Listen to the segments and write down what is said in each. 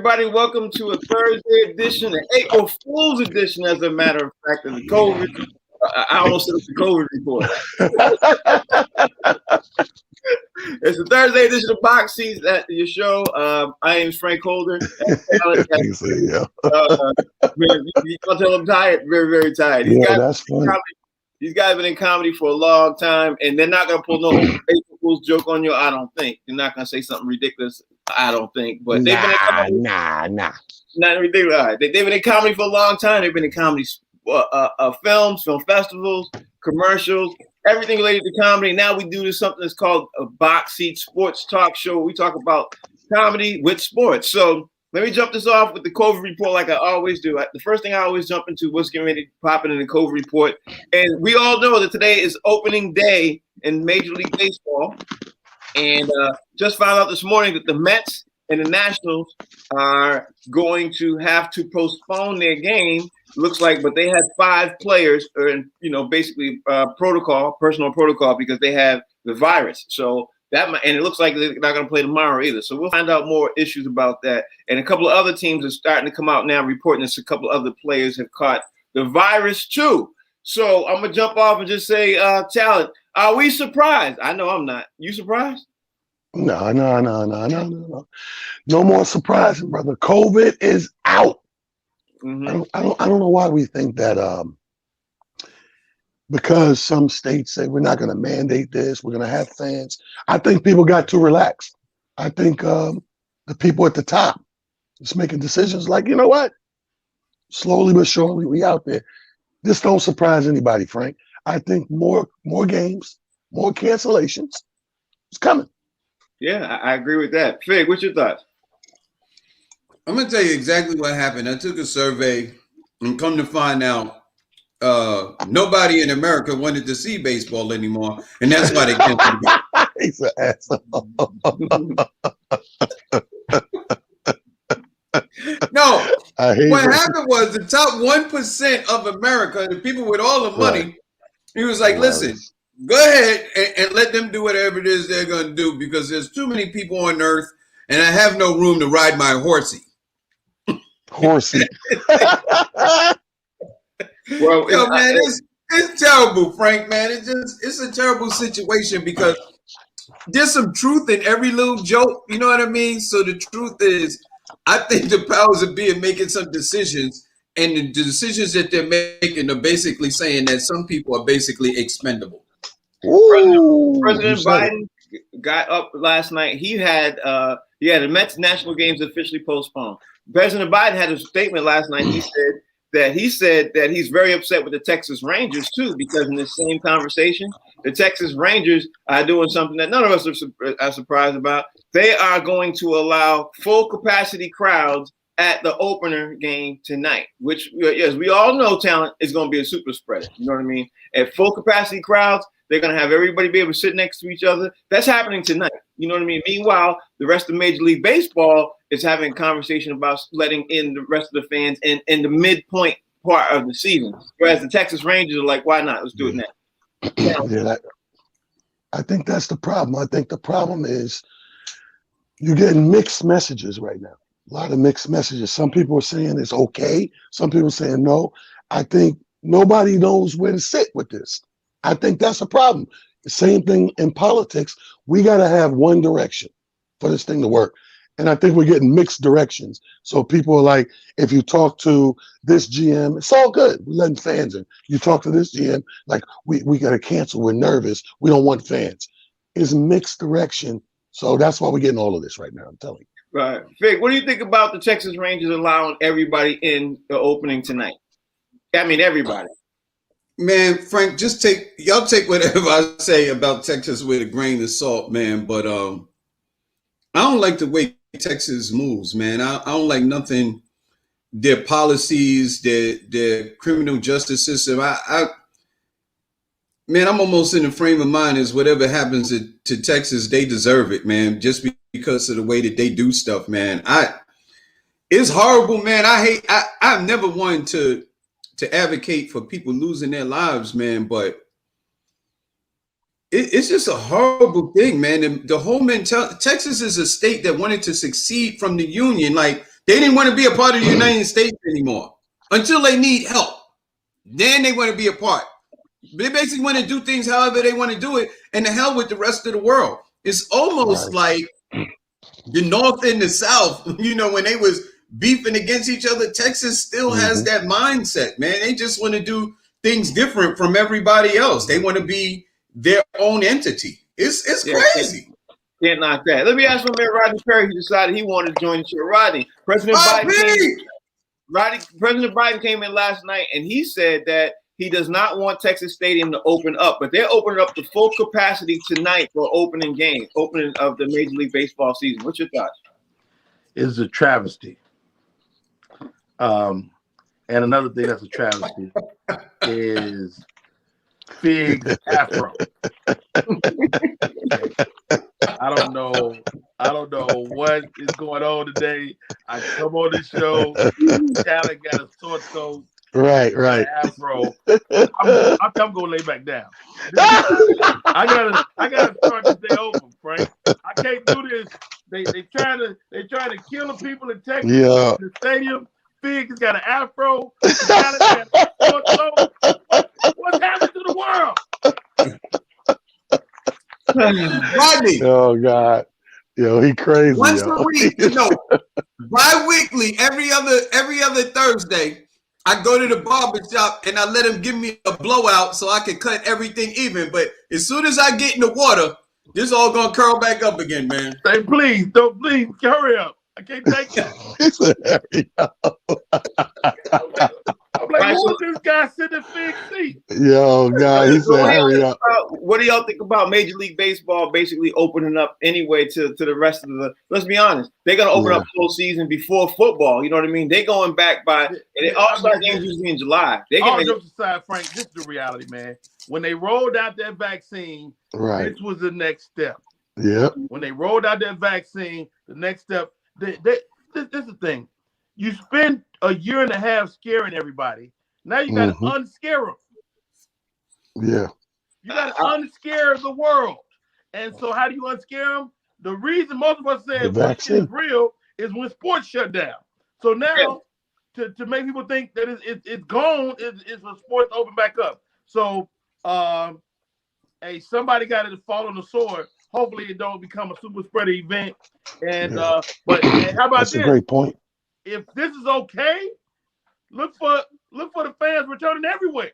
everybody. Welcome to a Thursday edition, an April Fool's edition, as a matter of fact, of the COVID. I almost said it's the COVID report. It's the Thursday edition of Box Seats at your show. I am Frank Holder. You can tell I'm tired, very, very tired. That's funny. These guys have been in comedy for a long time, and they're not going to pull no April Fool's joke on you, I don't think. They're not going to say something ridiculous, I don't think. But they've been in comedy. Not ridiculous. All right. They've been in comedy for a long time. They've been in comedy films, film festivals, commercials, everything related to comedy. Now we do this something that's called a Box Seat Sports Talk Show. We talk about comedy with sports. So let me jump this off with the COVID report like I always do. The first thing I always jump into what's getting ready to pop in the COVID report. And we all know that today is opening day in Major League Baseball. And just found out this morning that the Mets and the Nationals are going to have to postpone their game. Looks like, but they had 5 players, basically personal protocol, because they have the virus. So that and it looks like they're not going to play tomorrow either. So we'll find out more issues about that. And a couple of other teams are starting to come out now reporting that a couple of other players have caught the virus too. So I'm gonna jump off and just say, Talent, are we surprised? I know I'm not. You surprised? No. No more surprising, brother. COVID is out. Mm-hmm. I don't know why we think that because some states say we're not going to mandate this, we're going to have fans. I think people got too relaxed. I think the people at the top is making decisions like, you know what? Slowly but surely, we out there. This don't surprise anybody, Frank. I think more games, more cancellations. It's coming. Yeah, I agree with that. Fig, what's your thoughts? I'm going to tell you exactly what happened. I took a survey and come to find out nobody in America wanted to see baseball anymore. And that's why they canceled it. He's an asshole. No, what happened was the top 1% of America, the people with all the money, right. He was like, listen, go ahead and let them do whatever it is they're going to do, because there's too many people on earth and I have no room to ride my horsey. Well, man, it's terrible, Frank, man. It's a terrible situation because there's some truth in every little joke. You know what I mean? So the truth is, I think the powers that be are making some decisions, and the decisions that they're making are basically saying that some people are basically expendable. President Biden got up last night. He had the Mets national games officially postponed. President Biden had a statement last night. He said that he's very upset with the Texas Rangers too, because in the same conversation, the Texas Rangers are doing something that none of us are surprised about. They are going to allow full capacity crowds at the opener game tonight, which, yes, we all know, Talent is going to be a super spreader. You know what I mean? At full capacity crowds, they're going to have everybody be able to sit next to each other. That's happening tonight. You know what I mean? Meanwhile, the rest of Major League Baseball is having a conversation about letting in the rest of the fans in the midpoint part of the season. Whereas the Texas Rangers are like, why not? Let's do it now. Yeah, I think that's the problem. I think the problem is you're getting mixed messages right now. A lot of mixed messages. Some people are saying it's okay. Some people are saying no. I think nobody knows where to sit with this. I think that's a problem. The same thing in politics. We got to have one direction for this thing to work. And I think we're getting mixed directions. So people are like, if you talk to this GM, it's all good. We're letting fans in. You talk to this GM, like, we got to cancel. We're nervous. We don't want fans. It's mixed direction. So that's why we're getting all of this right now, I'm telling you. Right. Vic, what do you think about the Texas Rangers allowing everybody in the opening tonight? I mean, everybody. Man, Frank, y'all take whatever I say about Texas with a grain of salt, man. But I don't like the way Texas moves, man. I don't like nothing. Their policies, their criminal justice system. Man, I'm almost in the frame of mind as whatever happens to Texas, they deserve it, man. Just because of the way that they do stuff, man. It's horrible, man. I've never wanted to advocate for people losing their lives, man, but it's just a horrible thing, man. And the whole mentality. Texas is a state that wanted to succeed from the Union. Like, They didn't want to be a part of the United States anymore until they need help. Then they want to be a part. They basically want to do things however they want to do it, and the hell with the rest of the world. It's almost like the North and the South, when they was beefing against each other. Texas still has that mindset, man. They just want to do things different from everybody else. They want to be their own entity. It's crazy. Can't knock that. Let me ask my man Rodney Perry, who decided he wanted to join the show. Rodney, President Biden came in last night and he said that he does not want Texas Stadium to open up, but they're opening up to full capacity tonight for opening of the Major League Baseball season. What's your thoughts? It's a travesty. And another thing that's a travesty is Fig's afro. I don't know what is going on today. I come on this show, Talent got a sore throat. Right. Afro. I'm gonna lay back down. I gotta start this day over, Frank. I can't do this. They trying to kill the people in Texas. Yeah. The stadium. Fig has got an afro. Talent got a sore throat. What's happening to the world? Rodney. Oh God. Yo, he crazy. Once a week, bi-weekly, every other Thursday, I go to the barber shop and I let him give me a blowout so I can cut everything even. But as soon as I get in the water, this all gonna curl back up again, man. Say, please, hurry up. I can't take it. He said, hurry up. I'm like, who is this guy sitting in Fig seat? Yo, God, he said, hurry up. What do y'all think about Major League Baseball basically opening up anyway to the rest of the? Let's be honest, they're gonna open up the whole season before football. You know what I mean? They're going back by All-Star games usually in July. All jokes aside, Frank, this is the reality, man. When they rolled out that vaccine, this was the next step. Yep. When they rolled out that vaccine, the next step. This is the thing. You spend a year and a half scaring everybody. Now you got to unscare them. Yeah. You got to unscare the world. And so how do you unscare them? The reason most of us say vaccine is real is when sports shut down. So now to make people think that it's gone is when sports open back up. So somebody got to fall on the sword. Hopefully it don't become a super spreader event. And but how about That's this? a great point. If this is okay, look for the fans returning everywhere.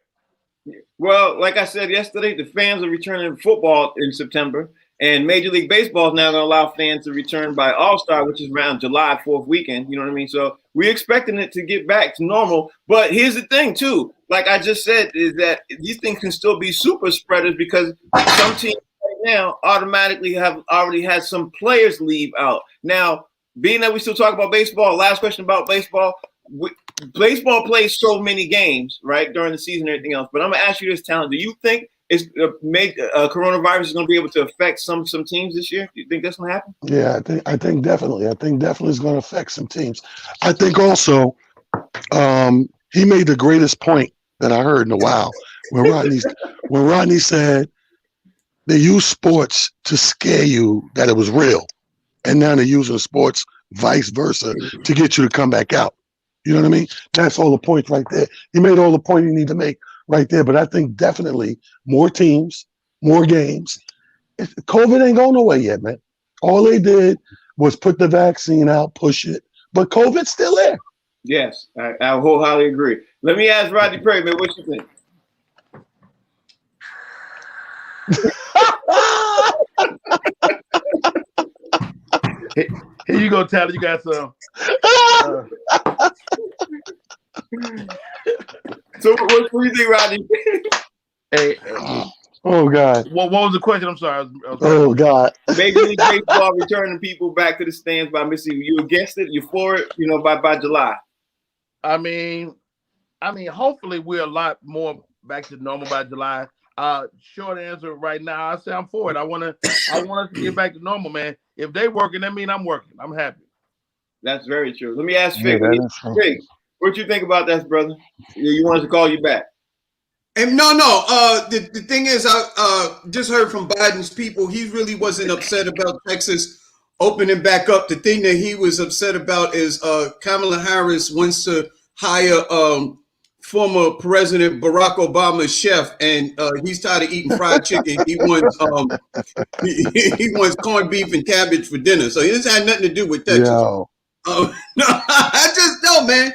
Well, like I said yesterday, the fans are returning football in September, and Major League Baseball is now going to allow fans to return by All-Star, which is around July 4th weekend. You know what I mean? So we're expecting it to get back to normal. But here's the thing, too. Like I just said, is that these things can still be super spreaders because some teams now automatically have already had some players leave out. Now, being that we still talk about baseball, last question about baseball. Baseball plays so many games, right, during the season and everything else. But I'm going to ask you this, Talent. Do you think coronavirus is going to be able to affect some teams this year? Do you think that's going to happen? Yeah, I think definitely. I think definitely it's going to affect some teams. I think also he made the greatest point that I heard in a while when Rodney said, they use sports to scare you that it was real. And now they're using sports vice versa to get you to come back out. You know what I mean? That's all the points right there. He made all the point you need to make right there. But I think definitely more teams, more games. COVID ain't going nowhere yet, man. All they did was put the vaccine out, push it. But COVID's still there. Yes, I wholeheartedly agree. Let me ask Rodney Perry, man, what you think? Here you go, Tyler. You got some. So what do you think, Rodney? Hey, oh God. What was the question? I'm sorry. Oh God. Major League Baseball returning people back to the stands by Mississippi. You against it? You for it? You know, by July. I mean, hopefully we're a lot more back to normal by July. Short answer right now, I say I'm for it. I want us to get back to normal, man. If they working, that means I'm working. I'm happy. That's very true. Let me ask Fig. Fig, what you think about that, brother? You want us to call you back? And no. The thing is, I just heard from Biden's people. He really wasn't upset about Texas opening back up, the thing that he was upset about is Kamala Harris wants to hire former President Barack Obama's chef, and he's tired of eating fried chicken. He wants he wants corned beef and cabbage for dinner. So this had nothing to do with Texas. No, I just know, man.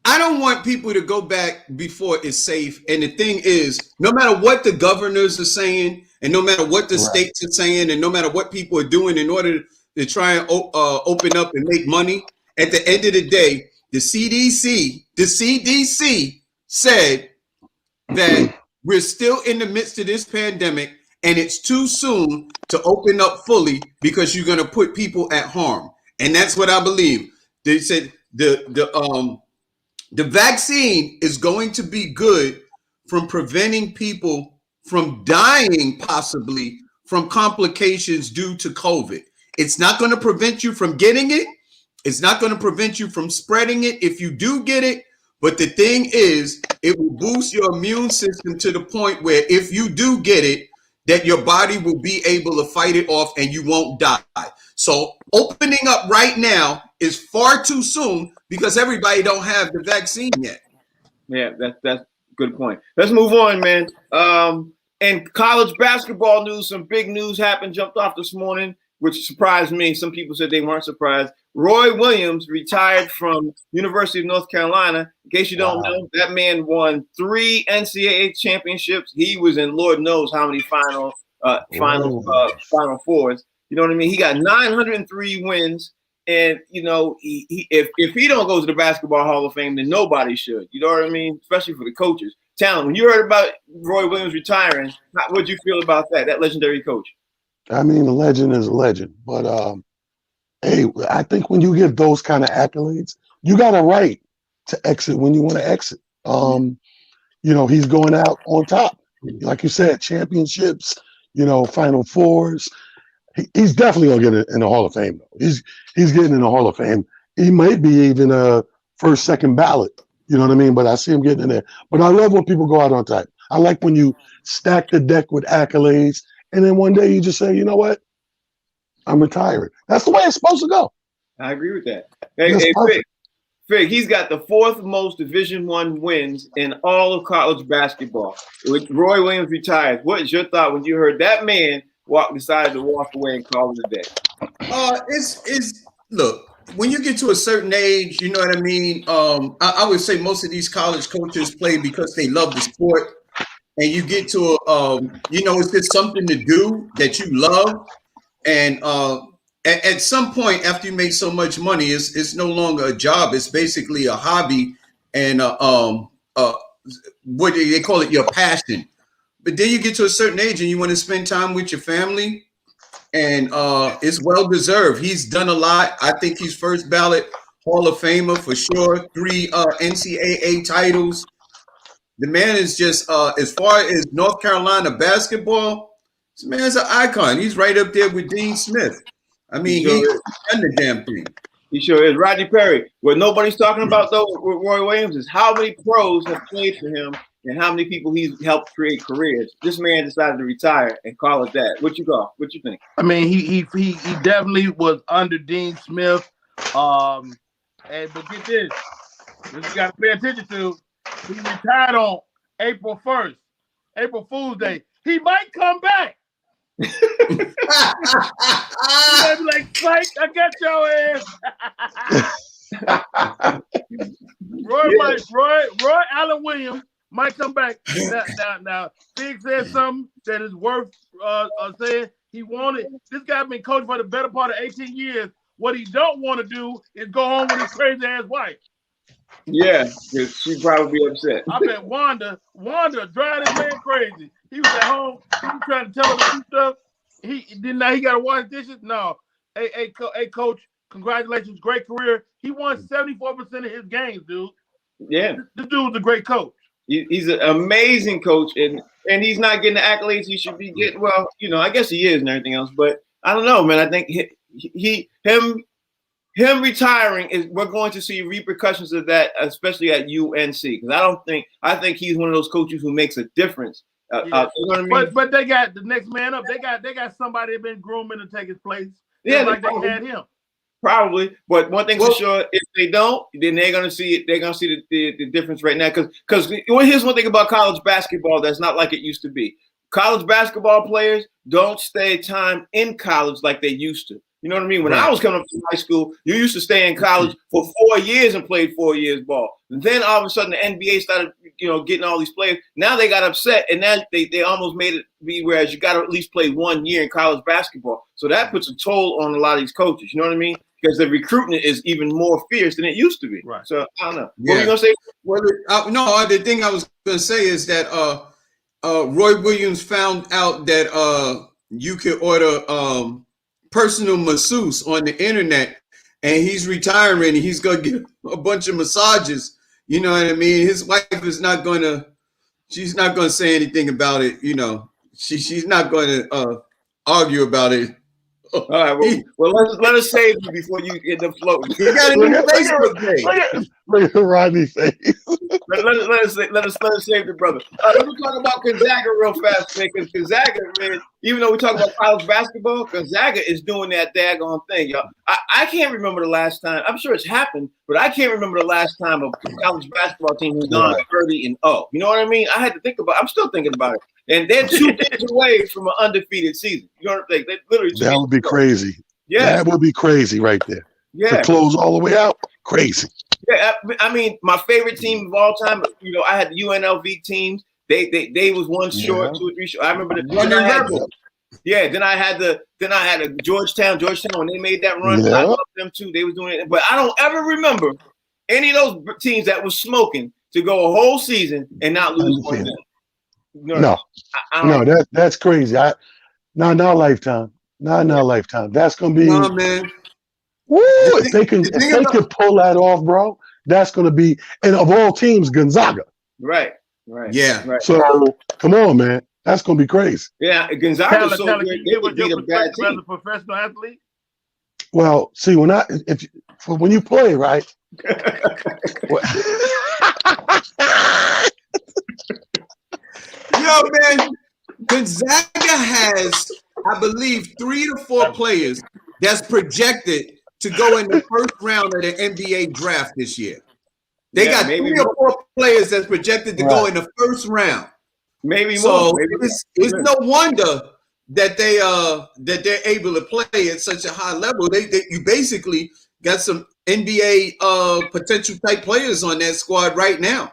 I don't want people to go back before it's safe. And the thing is, no matter what the governors are saying, and no matter what the states are saying, and no matter what people are doing in order to try and open up and make money, at the end of the day, the CDC said that we're still in the midst of this pandemic, and it's too soon to open up fully because you're going to put people at harm. And that's what I believe. They said the vaccine is going to be good from preventing people from dying, possibly from complications due to COVID. It's not going to prevent you from getting it. It's not going to prevent you from spreading it if you do get it. But the thing is, it will boost your immune system to the point where if you do get it, that your body will be able to fight it off and you won't die. So opening up right now is far too soon because everybody don't have the vaccine yet. Yeah, that's a good point. Let's move on, man. And college basketball news, some big news happened, jumped off this morning, which surprised me. Some people said they weren't surprised. Roy Williams retired from University of North Carolina. In case you don't know, that man won 3 NCAA championships. He was in Lord knows how many Final Fours. You know what I mean? He got 903 wins. And, you know, if he don't go to the Basketball Hall of Fame, then nobody should. You know what I mean? Especially for the coaches. Talon, when you heard about Roy Williams retiring, what'd you feel about that legendary coach? I mean, a legend is a legend. But, hey, I think when you give those kind of accolades, you got a right to exit when you want to exit. You know, he's going out on top. Like you said, championships, you know, Final Fours. He's definitely going to get in the Hall of Fame, though. He's getting in the Hall of Fame. He might be even a first, second ballot. You know what I mean? But I see him getting in there. But I love when people go out on top. I like when you stack the deck with accolades, and then one day you just say, you know what? I'm retiring. That's the way it's supposed to go. I agree with that. Hey, Fig, he's got the 4th most Division I wins in all of college basketball. With Roy Williams retired, what is your thought when you heard that man decided to walk away and call it a day? Look, when you get to a certain age, you know what I mean? I would say most of these college coaches play because they love the sport. And you get to you know, it's just something to do that you love. And at some point after you make so much money, it's no longer a job. It's basically a hobby and what do they call it? Your passion. But then you get to a certain age and you want to spend time with your family, and it's well deserved. He's done a lot. I think he's first ballot Hall of Famer for sure. 3 NCAA titles. The man is just as far as North Carolina basketball, this man's an icon. He's right up there with Dean Smith. I mean, he's done the damn thing. He sure is. Rodney Perry. What nobody's talking about, though, with Roy Williams is how many pros have played for him and how many people he's helped create careers. This man decided to retire and call it that. What you think? I mean, he definitely was under Dean Smith. But get this you got to pay attention to. He retired on April 1st, April Fool's Day. He might come back. He might be like, Psych, I got your ass. Roy Allen Williams might come back. Now, Fig said something that is worth saying. He wanted, this guy been coaching for the better part of 18 years. What he don't want to do is go home with his crazy ass wife. Yeah, she'd probably be upset. I bet Wanda drive this man crazy. He was at home. He was trying to tell her to do stuff. He got to wash dishes. No. Hey, coach, congratulations. Great career. He won 74% of his games, dude. Yeah. This dude's a great coach. He's an amazing coach, and he's not getting the accolades he should be getting. Well, you know, I guess he is and everything else, but I don't know, man. I think him retiring we're going to see repercussions of that, especially at UNC. Because I think he's one of those coaches who makes a difference. You know what I mean? But they got the next man up. They got somebody been grooming to take his place. Yeah, like they had him. Probably, but one thing for sure, if they don't, then they're gonna see it. They're gonna see the difference right now. Because here's one thing about college basketball that's not like it used to be. College basketball players don't stay time in college like they used to. You know what I mean? When I was coming up to high school, you used to stay in college for 4 years and played 4 years ball. And then all of a sudden the NBA started, getting all these players. Now they got upset, and now they almost made it be whereas you got to at least play 1 year in college basketball. So that puts a toll on a lot of these coaches. You know what I mean? Because the recruitment is even more fierce than it used to be. Right. So I don't know. Yeah. What were you gonna say? No, the thing I was gonna say is that Roy Williams found out that you could order personal masseuse on the internet, and he's retiring and he's gonna get a bunch of massages. You know what I mean? His wife is not gonna say anything about it. She's not gonna argue about it. All right. Well, let us save you before you end up floating. You got a new Facebook page. Look at Rodney's face. Let us save the brother. Let me talk about Gonzaga real fast, man. Because Gonzaga, man, even though we talk about college basketball, Gonzaga is doing that daggone thing, y'all. I can't remember the last time. I'm sure it's happened, but I can't remember the last time a college basketball team has gone 30-0. You know what I mean? I had to think about. I'm still thinking about it. And they're 2 games away from an undefeated season. You know what I think? They literally. That would be crazy. Yeah, that would be crazy right there. Yeah, to close all the way out, crazy. Yeah, I mean, my favorite team of all time. I had the UNLV teams. They was one short, 2 or 3 short. I remember then I had a Georgetown when they made that run. I loved them too. They was doing it, but I don't ever remember any of those teams that was smoking to go a whole season and not lose one game. No, that's crazy. Not in our lifetime. Not in our lifetime. That's gonna be. No, man. Woo! If they can pull that off, bro, that's gonna be. And of all teams, Gonzaga. Right. Yeah. Right. So come on, man. That's gonna be crazy. Yeah, Gonzaga is so good. They would beat a bad team. As a professional athlete. Well, see, when you play, right? Yo, man, Gonzaga has, I believe, 3 to 4 players that's projected to go in the first round of the NBA draft this year. They got 3 or 4 players that's projected to go in the first round. Maybe so more. It's no wonder that they're able to play at such a high level. You basically got some NBA potential type players on that squad right now.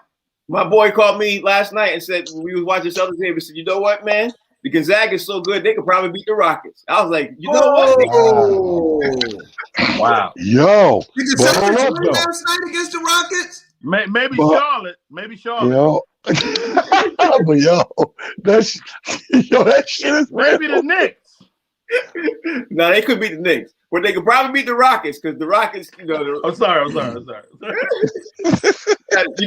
My boy called me last night and said we was watching Southern game. He said, "You know what, man? The Gonzaga is so good they could probably beat the Rockets." I was like, "You know what?" Wow. Yo, did the Celtics win last night against the Rockets? Maybe Charlotte. Maybe Charlotte. Yo, but that shit is maybe the Knicks. No, they could beat the Knicks. But they could probably beat the Rockets because the Rockets, I'm sorry. You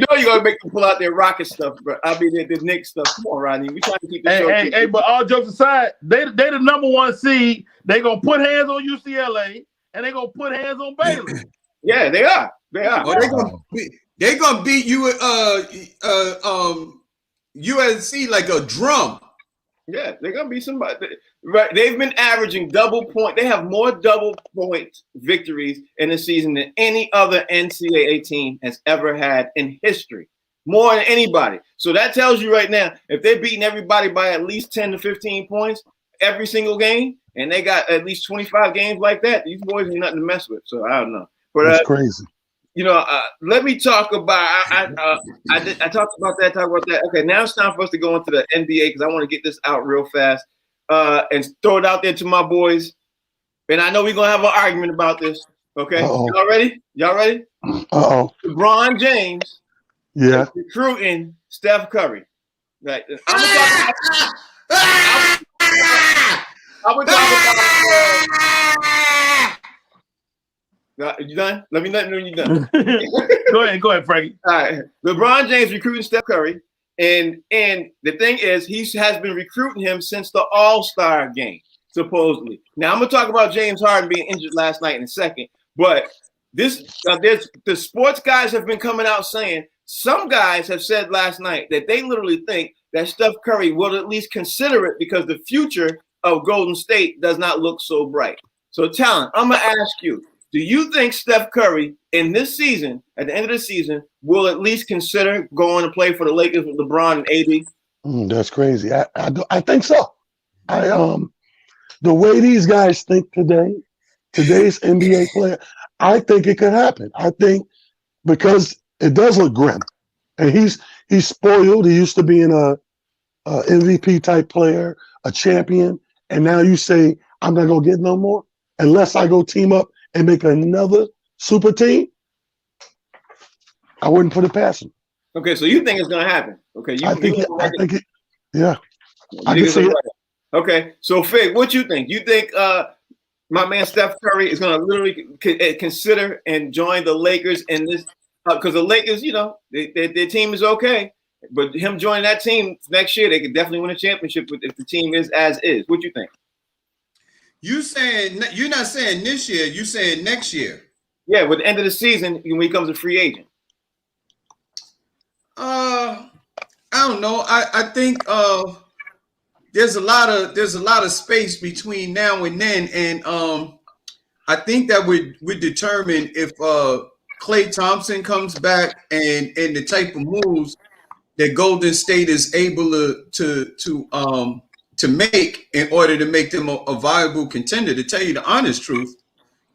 know you're gonna make them pull out their Rocket stuff, but I mean the Knicks stuff. Come on, Rodney. We trying to keep the show. Hey, but all jokes aside, they the number 1 seed. They gonna put hands on UCLA and they gonna put hands on Baylor. Yeah, they are. Oh, they gonna beat you USC like a drum. Yeah, they're gonna be somebody. Right, they've been averaging double point. They have more double point victories in the season than any other NCAA team has ever had in history. More than anybody. So that tells you right now, if they're beating everybody by at least 10 to 15 points every single game, and they got at least 25 games like that, these boys ain't nothing to mess with. So I don't know. But that's crazy. Let me talk about. I talked about that. Okay, now it's time for us to go into the NBA because I want to get this out real fast and throw it out there to my boys. And I know we're gonna have an argument about this. Okay, y'all ready? LeBron James, recruiting Steph Curry. Right. I'm gonna talk about. You done? Let me know when you're done. Go ahead, Frankie. All right. LeBron James recruiting Steph Curry. And the thing is, he has been recruiting him since the All-Star game, supposedly. Now, I'm going to talk about James Harden being injured last night in a second. But the sports guys have been coming out saying, some guys have said last night that they literally think that Steph Curry will at least consider it because the future of Golden State does not look so bright. So, Talent, I'm gonna ask you: do you think Steph Curry in this season, at the end of the season, will at least consider going to play for the Lakers with LeBron and AD? That's crazy. I think so. The way these guys think today, today's NBA player, I think it could happen. I think because it does look grim, and he's spoiled. He used to be a MVP type player, a champion, and now you say I'm not gonna get no more unless I go team up and make another super team. I wouldn't put it past him. Okay, so you think it's gonna happen? Okay, I think it. Yeah, I can see it. Okay, so Fig, what you think? You think my man Steph Curry is going to literally consider and join the Lakers in this? Because the Lakers, you know, their team is okay, but him joining that team next year, they could definitely win a championship if the team is as is. What you think? You saying you're not saying this year? You saying next year? Yeah, with the end of the season when he becomes a free agent. I don't know. I think there's a lot of space between now and then, and I think that would determine if Klay Thompson comes back and the type of moves that Golden State is able to make in order to make them a viable contender. To tell you the honest truth,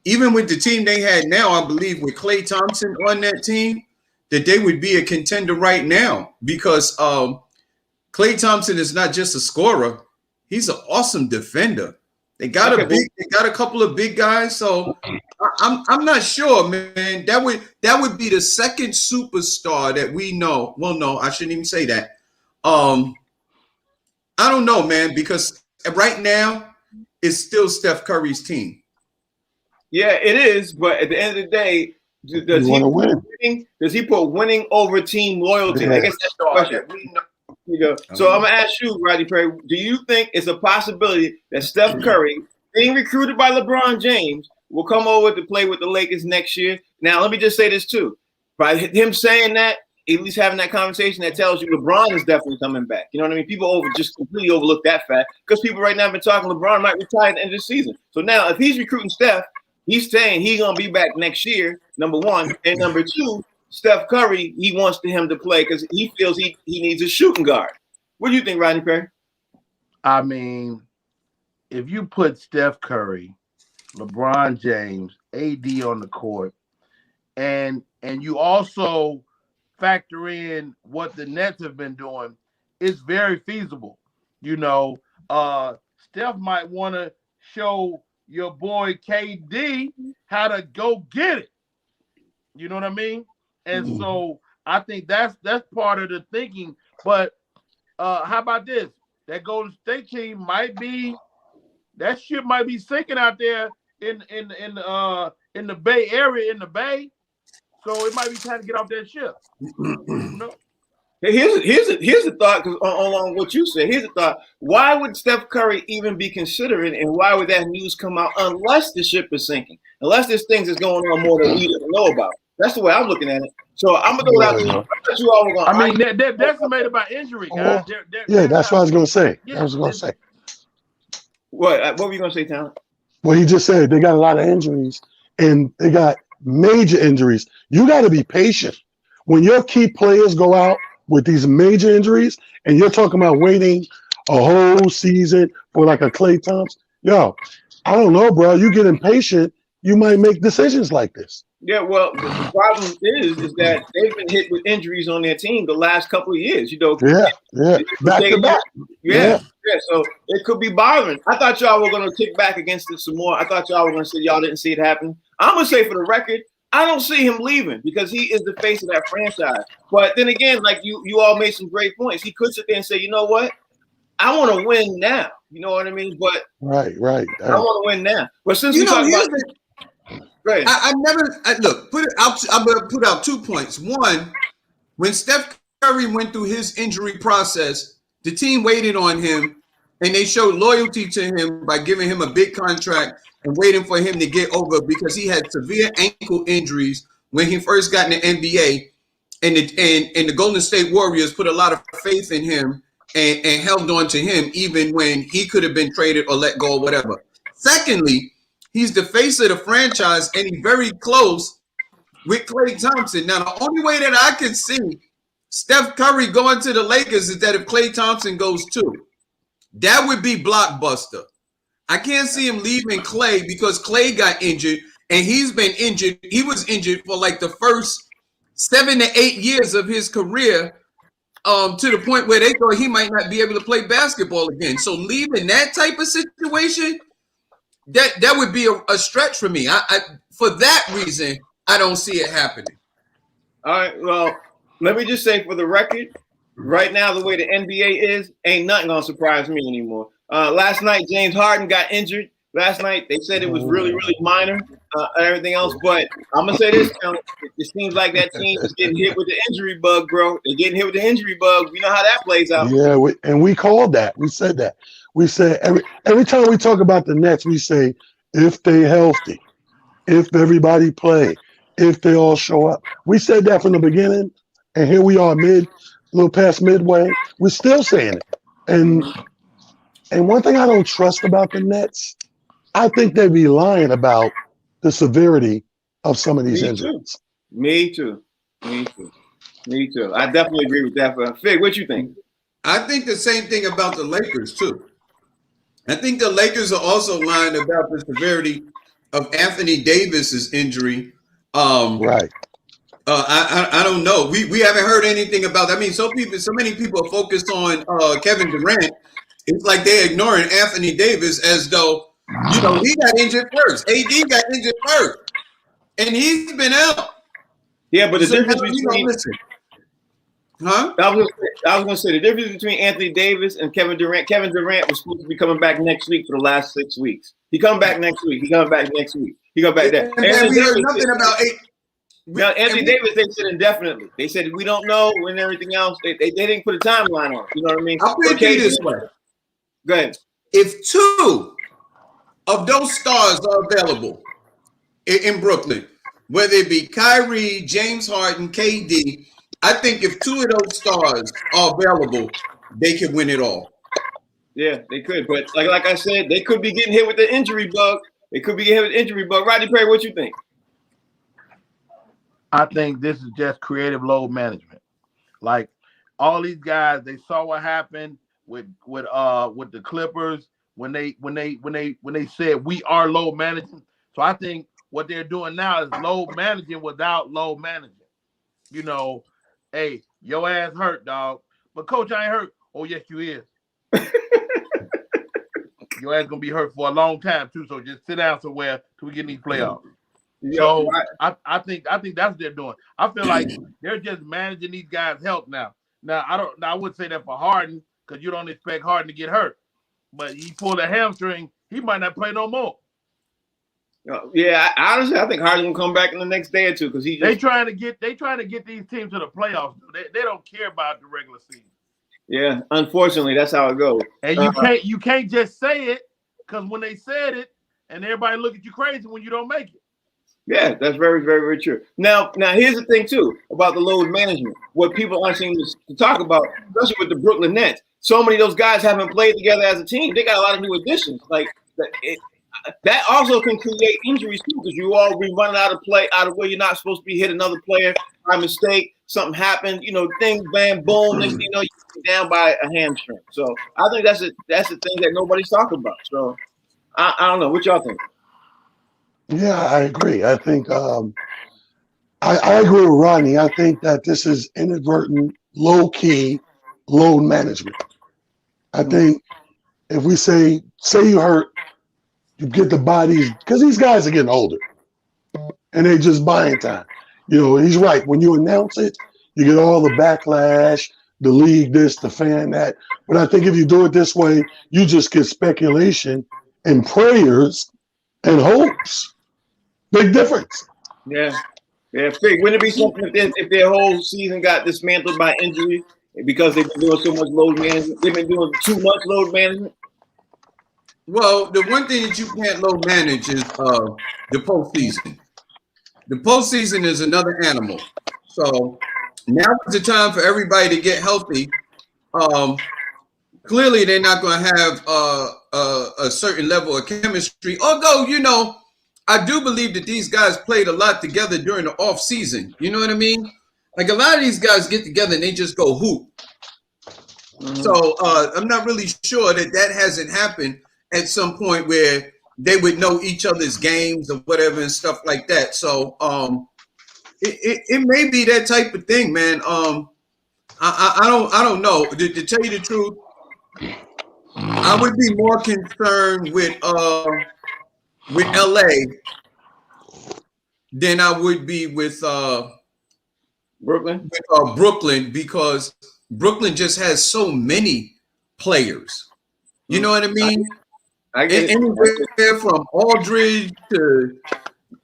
even with the team they had now, I believe with Klay Thompson on that team, that they would be a contender right now because Klay Thompson is not just a scorer; he's an awesome defender. They got a couple of big guys, so I'm not sure, man. That would be the second superstar that we know. Well, no, I shouldn't even say that. I don't know, man, because right now it's still Steph Curry's team. Yeah, it is, but at the end of the day, does he put winning over team loyalty? Yeah. I guess that's the question. You know. So I'm gonna ask you, Rodney Perry, do you think it's a possibility that Steph Curry, being recruited by LeBron James, will come over to play with the Lakers next year? Now, let me just say this too. By him saying that, at least having that conversation, that tells you LeBron is definitely coming back. You know what I mean? People just completely overlook that fact because people right now have been talking LeBron might retire at the end of the season. So now, if he's recruiting Steph, he's saying he's gonna be back next year. Number one, and number two, Steph Curry, he wants him to play because he feels he needs a shooting guard. What do you think, Rodney Perry? I mean, if you put Steph Curry, LeBron James, AD on the court, and you also factor in what the Nets have been doing, it's very feasible. You know, Steph might want to show your boy KD how to go get it. You know what I mean? And so I think that's part of the thinking. But how about this? That Golden State team that ship might be sinking out there in the Bay Area, in the Bay. So it might be time to get off that ship. You know? Here's a thought, because along what you said, here's a thought. Why would Steph Curry even be considering, and why would that news come out unless the ship is sinking? Unless there's things that's going on more than we didn't know about. That's the way I'm looking at it. So I'm gonna throw it out to you. I thought you all were gonna. I mean, they're decimated by injury, guys. That's what I was gonna say. I was gonna say. What were you gonna say, Talent? Well, he just said they got a lot of injuries, and they got major injuries. You got to be patient when your key players go out with these major injuries, and you're talking about waiting a whole season for like a Klay Thompson. Yo, I don't know, bro. You get impatient, you might make decisions like this. Yeah, well, the problem is that they've been hit with injuries on their team the last couple of years. You know, back to back. Yeah. So it could be bothering. I thought y'all were gonna kick back against it some more. I thought y'all were gonna say y'all didn't see it happen. I'm gonna say for the record, I don't see him leaving because he is the face of that franchise. But then again, like you all made some great points. He could sit there and say, you know what? I want to win now. You know what I mean? But right. I want to win now. But since we talk about look, I'm going to put out 2 points. One, when Steph Curry went through his injury process, the team waited on him and they showed loyalty to him by giving him a big contract and waiting for him to get over because he had severe ankle injuries when he first got in the NBA. And the Golden State Warriors put a lot of faith in him and held on to him even when he could have been traded or let go or whatever. Secondly, He's the face of the franchise, and he's very close with Klay Thompson. Now, the only way that I can see Steph Curry going to the Lakers is that if Klay Thompson goes too. That would be blockbuster. I can't see him leaving Klay because Klay got injured, and he's been injured. He was injured for like the first 7 to 8 years of his career, to the point where they thought he might not be able to play basketball again. So leaving that type of situation, that would be a stretch for me. I for that reason, I don't see it happening. All right. Well, let me just say for the record, right now the way the NBA is, ain't nothing gonna surprise me anymore. Last night James Harden got injured. Last night they said it was really, really minor and everything else. But I'm gonna say this: it seems like that team is getting hit with the injury bug, bro. They're getting hit with the injury bug. You know how that plays out. Yeah, we called that. We said that. We said every time we talk about the Nets, we say if they healthy, if everybody play, if they all show up. We said that from the beginning, and here we are a little past midway. We're still saying it. And one thing I don't trust about the Nets, I think they be lying about the severity of some of these injuries. Me too. I definitely agree with that. Fig, what you think? I think the same thing about the Lakers too. I think the Lakers are also lying about the severity of Anthony Davis's injury. Right. I don't know. We haven't heard anything about that. I mean, so many people are focused on Kevin Durant. It's like they're ignoring Anthony Davis as though, he got injured first. AD got injured first, and he's been out. Yeah, but the difference between Huh? I was gonna say the difference between Anthony Davis and Kevin Durant. Kevin Durant was supposed to be coming back next week for the last 6 weeks. He coming back next week. He coming back there. And we heard nothing about it. Now, Anthony Davis, they said indefinitely. They said we don't know and everything else. They didn't put a timeline on it. You know what I mean? I'll put it this way. Go ahead. If 2 of those stars are available in Brooklyn, whether it be Kyrie, James Harden, KD, I think if 2 of those stars are available, they can win it all. Yeah, they could. But like I said, they could be getting hit with the injury bug. Rodney Perry, what you think? I think this is just creative load management. Like all these guys, they saw what happened with the Clippers when they said we are load managing. So I think what they're doing now is load managing without load managing. Hey, your ass hurt, dog. But coach, I ain't hurt. Oh, yes, you is. Your ass gonna be hurt for a long time too. So just sit down somewhere till we get in these playoffs. Yeah, so right. I think that's what they're doing. I feel like they're just managing these guys' health now. Now I would say that for Harden because you don't expect Harden to get hurt, but he pulled a hamstring, he might not play no more. Yeah, honestly, I think Harden will come back in the next day or two because they trying to get these teams to the playoffs. They don't care about the regular season. Yeah, unfortunately, that's how it goes. And you can't just say it because when they said it, and everybody look at you crazy when you don't make it. Yeah, that's very, very, very true. Now, here's the thing too about the load management. What people aren't seeming to talk about, especially with the Brooklyn Nets, so many of those guys haven't played together as a team. They got a lot of new additions. Like that also can create injuries too because you all be running out of where you're not supposed to be, hit another player by mistake. Something happened, things, bam, boom. Next thing you know, you're down by a hamstring. So I think that's the thing that nobody's talking about. So I don't know what y'all think. Yeah, I agree. I think I agree with Rodney. I think that this is inadvertent, low-key load management. I think if we say you hurt, you get the bodies because these guys are getting older and they just buying time. He's right. When you announce it, you get all the backlash, the league this, the fan that. But I think if you do it this way, you just get speculation and prayers and hopes. Big difference. Yeah. Fig, wouldn't it be something if their whole season got dismantled by injury because they've been doing so much load management? They've been doing too much load management? Well, the one thing that you can't load manage is the postseason. The postseason is another animal. So now is the time for everybody to get healthy. Clearly, they're not going to have a certain level of chemistry. Although, I do believe that these guys played a lot together during the off season. You know what I mean? Like a lot of these guys get together and they just go hoop. So I'm not really sure that hasn't happened at some point where they would know each other's games or whatever and stuff like that. So it may be that type of thing, man. I don't know. To tell you the truth, I would be more concerned with LA than I would be with Brooklyn. Brooklyn, because Brooklyn just has so many players. You know what I mean? I get anywhere from Aldridge to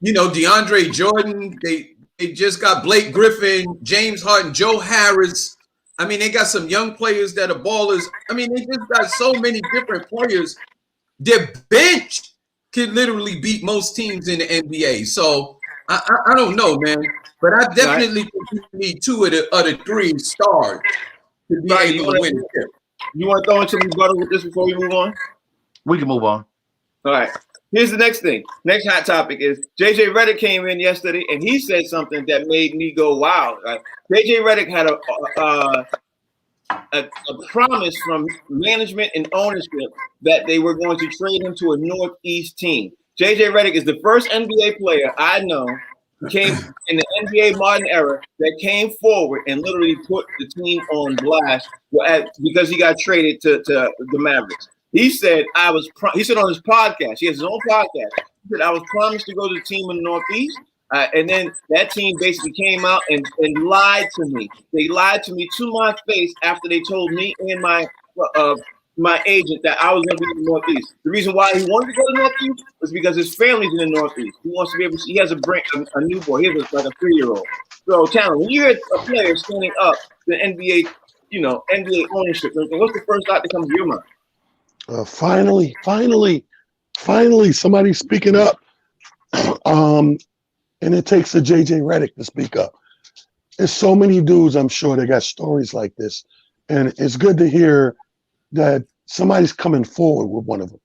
DeAndre Jordan. They just got Blake Griffin, James Harden, Joe Harris. I mean, they got some young players that are ballers. I mean, they just got so many different players. Their bench can literally beat most teams in the NBA. So I don't know, man. But I definitely think you need two of the three stars to be able to win. You want to throw in some rebuttal with this before we move on? We can move on. All right. Here's the next thing. Next hot topic is JJ Reddick came in yesterday and he said something that made me go, wow. JJ Reddick had a promise from management and ownership that they were going to trade him to a Northeast team. JJ Reddick is the first NBA player I know who came in the NBA modern era that came forward and literally put the team on blast because he got traded to the Mavericks. He said, he said on his podcast, he has his own podcast, he said, I was promised to go to the team in the Northeast. And then that team basically came out and lied to me. They lied to me to my face after they told me and my agent that I was going to be in the Northeast. The reason why he wanted to go to the Northeast was because his family's in the Northeast. He wants to be able to, he has a newborn. He has like a 3-year-old. So, Talon, when you hear a player standing up to NBA, NBA ownership, what's the first thought that comes to your mind? Finally, somebody speaking up. And it takes a JJ Reddick to speak up. There's so many dudes, I'm sure, that got stories like this. And it's good to hear that somebody's coming forward with one of them.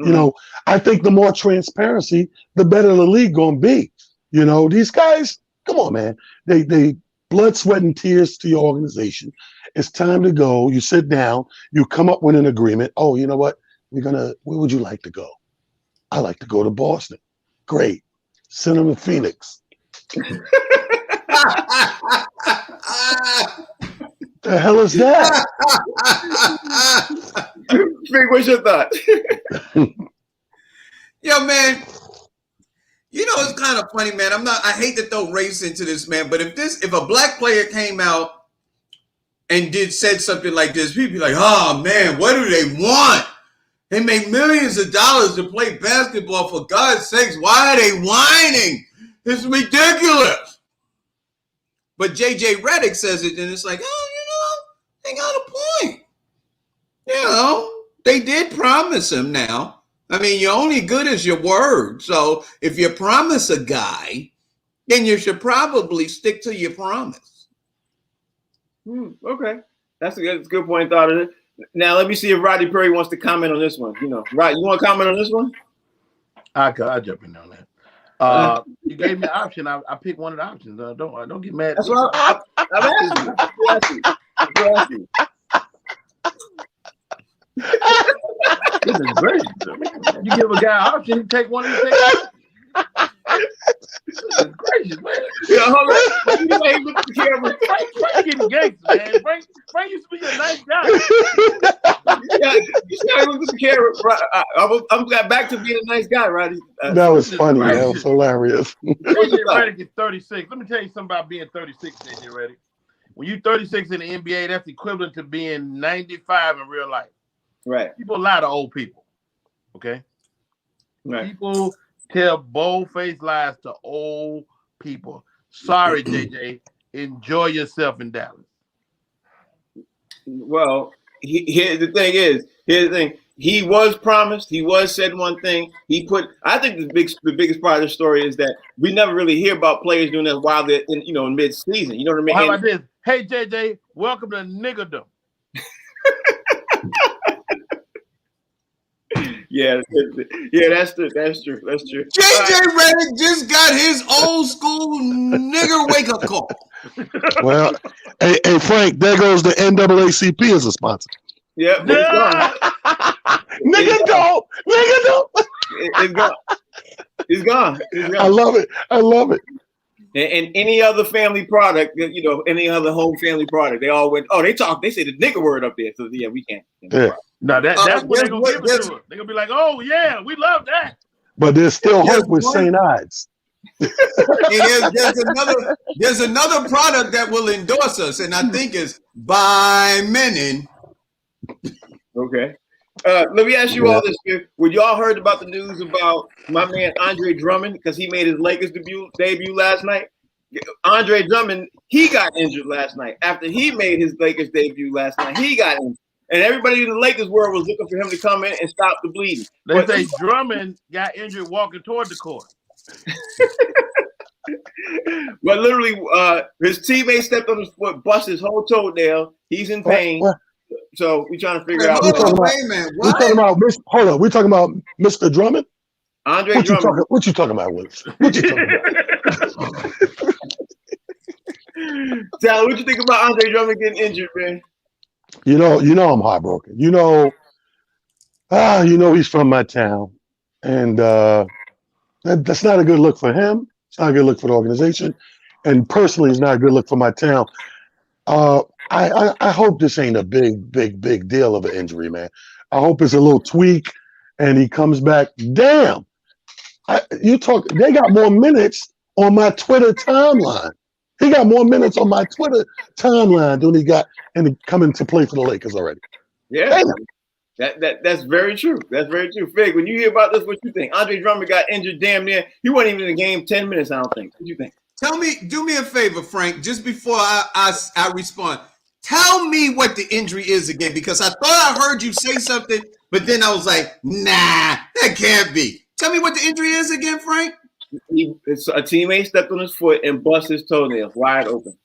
Mm-hmm. I think the more transparency, the better the league gonna be. These guys, come on, man. They blood, sweat, and tears to your organization. It's time to go. You sit down, you come up with an agreement. Oh, you know what? Where would you like to go? I like to go to Boston. Great. Send them to Phoenix. The hell is that? Frank, what's your thought? Yo, man. It's kind of funny, man. I hate to throw race into this, man, but if a black player came out and said something like this, people be like, oh man, what do they want? They make millions of dollars to play basketball. For God's sakes, why are they whining? It's ridiculous. But JJ Reddick says it, and it's like, they got a point. They did promise him now. I mean, you're only good as your word. So if you promise a guy, then you should probably stick to your promise. Okay. That's a good point thought of it. Now, let me see if Rodney Perry wants to comment on this one. Rod, you want to comment on this one? I'll jump in on that. You gave me an option. I picked one of the options. Don't get mad. That's what I'm asking you. This is great. You give a guy an option, he take one. This is gracious, man. Yeah, hold on. You ain't look at the camera. Frank getting gangster, man. Frank used to be a nice guy. You gotta look at the camera. I'm back to being a nice guy, Roddy. That was funny. That was hilarious. JJ Reddick is 36. Let me tell you something about being 36, JJ Reddick. When you're 36 in the NBA, that's equivalent to being 95 in real life. Right. People lie to old people. Okay? Right. People tell bold-faced lies to old people. Sorry, JJ. Enjoy yourself in Dallas. Well, here's the thing. He was promised. He was said one thing. I think the biggest part of the story is that we never really hear about players doing that while they're in mid-season. You know what I mean? How about this? Hey, JJ, welcome to niggerdom. Yeah, that's true. That's true. JJ Reddick just got his old school nigger wake up call. Well, hey Frank, there goes the NAACP as a sponsor. Yep, Nigga don't. It's gone. I love it. And any other family product, any other home family product, they all went. Oh, they say the nigga word up there. So yeah, we can't. Yeah. No, that's what they're gonna give it to them. They're gonna be like, oh yeah, we love that. But there's still hope with St. Ides. There's another product that will endorse us, and I think it's by Menon. Okay. Let me ask you all this. When y'all heard about the news about my man Andre Drummond, because he made his Lakers debut last night? Andre Drummond, he got injured last night. After he made his Lakers debut last night, he got injured. And everybody in the Lakers world was looking for him to come in and stop the bleeding. They say Drummond got injured walking toward the court. But literally, his teammate stepped on his foot, bust his whole toenail. He's in pain. What? So we're trying to figure out. We're talking about Mr. Drummond. Andre Drummond. What you talking about, Willis? What you talking about? Tyler, what you think about Andre Drummond getting injured, man? You know I'm heartbroken. He's from my town, and that's not a good look for him. It's not a good look for the organization, and personally, it's not a good look for my town. I hope this ain't a big deal of an injury, man. I hope it's a little tweak, and he comes back. Damn, they got more minutes on my Twitter timeline. He got more minutes on my Twitter timeline than he got and coming to play for the Lakers already. Yeah, that's very true. That's very true. Fig, when you hear about this, what you think? Andre Drummond got injured damn near. He wasn't even in the game 10 minutes, I don't think. What do you think? Do me a favor, Frank, just before I respond. Tell me what the injury is again, because I thought I heard you say something, but then I was like, nah, that can't be. Tell me what the injury is again, Frank. It's a teammate stepped on his foot and bust his toenail wide open.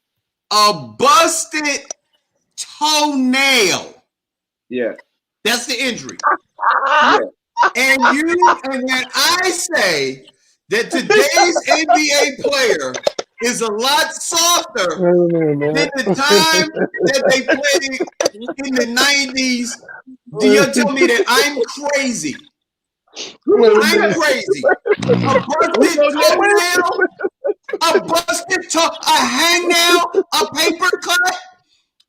A busted toenail. Yeah. That's the injury. Yeah. And when I say that today's NBA player is a lot softer than the time that they played in the 90s, do you tell me that I'm crazy? I'm crazy. A busted toenail, a hangnail, a paper cut.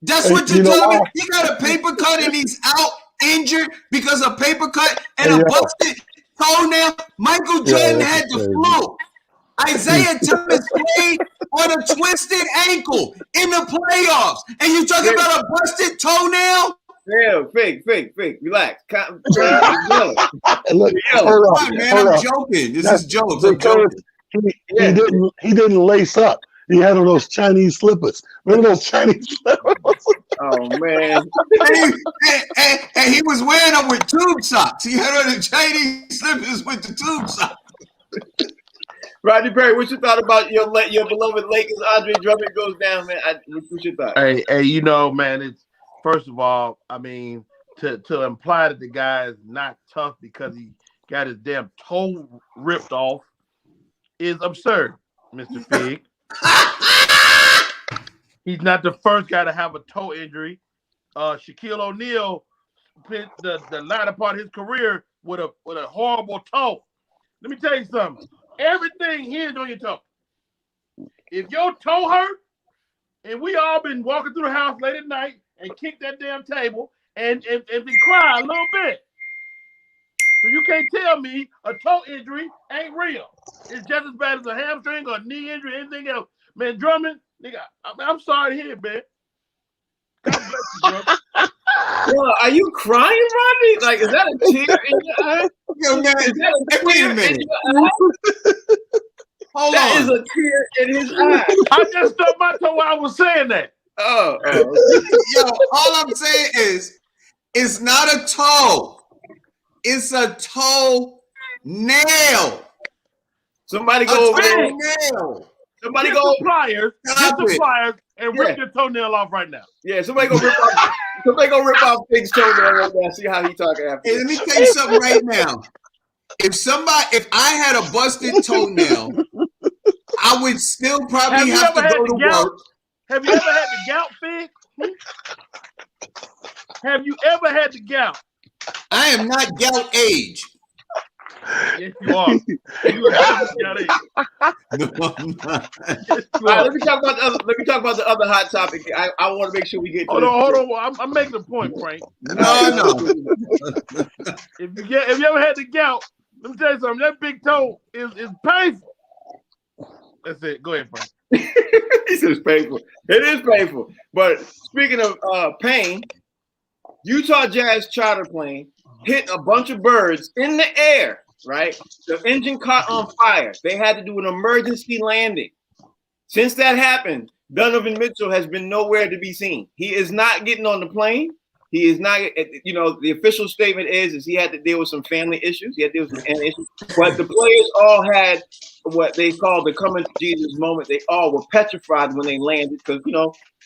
That's what you're telling me? He got a paper cut and he's out injured because of paper cut and a busted toenail. Michael Jordan had the flu. Isaiah Thomas played on a twisted ankle in the playoffs. And you talking about a busted toenail? Yeah, fake. Relax. Look, I'm joking. This is jokes. I'm joking. He didn't lace up. He had on those Chinese slippers. Remember those Chinese slippers? Oh man! and he was wearing them with tube socks. He had on the Chinese slippers with the tube socks. Rodney Perry, what you thought about your beloved Lakers? Andre Drummond goes down, man. What's your thought? Hey, man. It's first of all, I mean, to imply that the guy is not tough because he got his damn toe ripped off is absurd, Mr. Fig. He's not the first guy to have a toe injury. Shaquille O'Neal spent the latter part of his career with a horrible toe. Let me tell you something. Everything hinged on your toe. If your toe hurt, and we all been walking through the house late at night and kicked that damn table and cry a little bit. So you can't tell me a toe injury ain't real. It's just as bad as a hamstring or a knee injury or anything else. Man, Drummond, nigga, I'm sorry to hear, man. God bless you, bro. Well, are you crying, Rodney? Like, is that a tear in your eye? Yo, man, wait a minute. Hold that on. Is a tear in his eye. I just stubbed my toe while I was saying that. Oh. Yo, all I'm saying is, it's not a toe. It's a toe nail. Somebody go over there. Nail. Somebody get go some pliers. Get some pliers and rip your toenail off right now. Yeah, somebody go rip off Big's toenail right now. See how he talking after. Hey, let me tell you something right now. If I had a busted toenail, I would still probably have to go to work. Have you ever had the gout, Fig? Have you ever had the gout? I am not gout age. Yes, you are. You are gout age. No, I'm not. Yes, let me talk about the other hot topic. I want to make sure we get. Hold on. I'm making a point, Frank. No. If you ever had the gout, let me tell you something. That big toe is painful. That's it. Go ahead, Frank. He says painful. It is painful. But speaking of pain, Utah Jazz charter plane hit a bunch of birds in the air, right? The engine caught on fire. They had to do an emergency landing. Since that happened, Donovan Mitchell has been nowhere to be seen. He is not getting on the plane. He is not, the official statement is he had to deal with some family issues. He had to deal with some family issues. But the players all had what they call the coming to Jesus moment. They all were petrified when they landed because,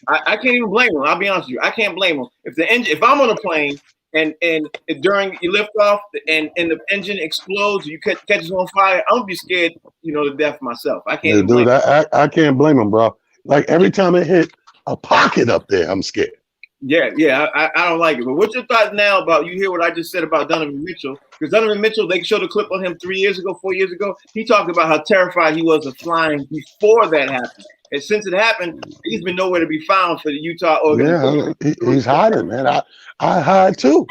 I can't even blame them. I'll be honest with you. I can't blame them. If I'm on a plane and during you lift off and the engine explodes, you catches on fire, I'm going to be scared, to death myself. I can't dude, I can't blame them, bro. Like every time it hit a pocket up there, I'm scared. Yeah, I don't like it. But what's your thoughts now about, you hear what I just said about Donovan Mitchell? Because Donovan Mitchell, they showed a clip on him 4 years ago. He talked about how terrified he was of flying before that happened. And since it happened, he's been nowhere to be found for the Utah organization. Yeah, he's hiding, man. I hide too.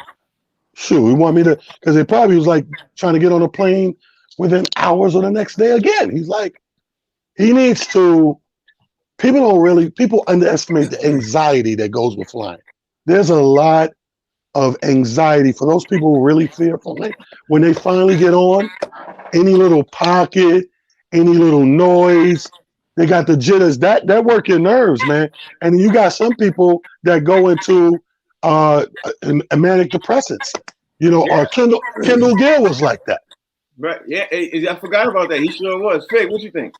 Shoot, we want me to, because it probably was like trying to get on a plane within hours or the next day again. He's like, he needs to. People underestimate the anxiety that goes with flying. There's a lot of anxiety for those people who really fearful. When they finally get on, any little pocket, any little noise, they got the jitters. That work your nerves, man. And you got some people that go into manic depressants. Kendall Gill was like that. Right. Yeah, I forgot about that. He sure was. Fig, what you think?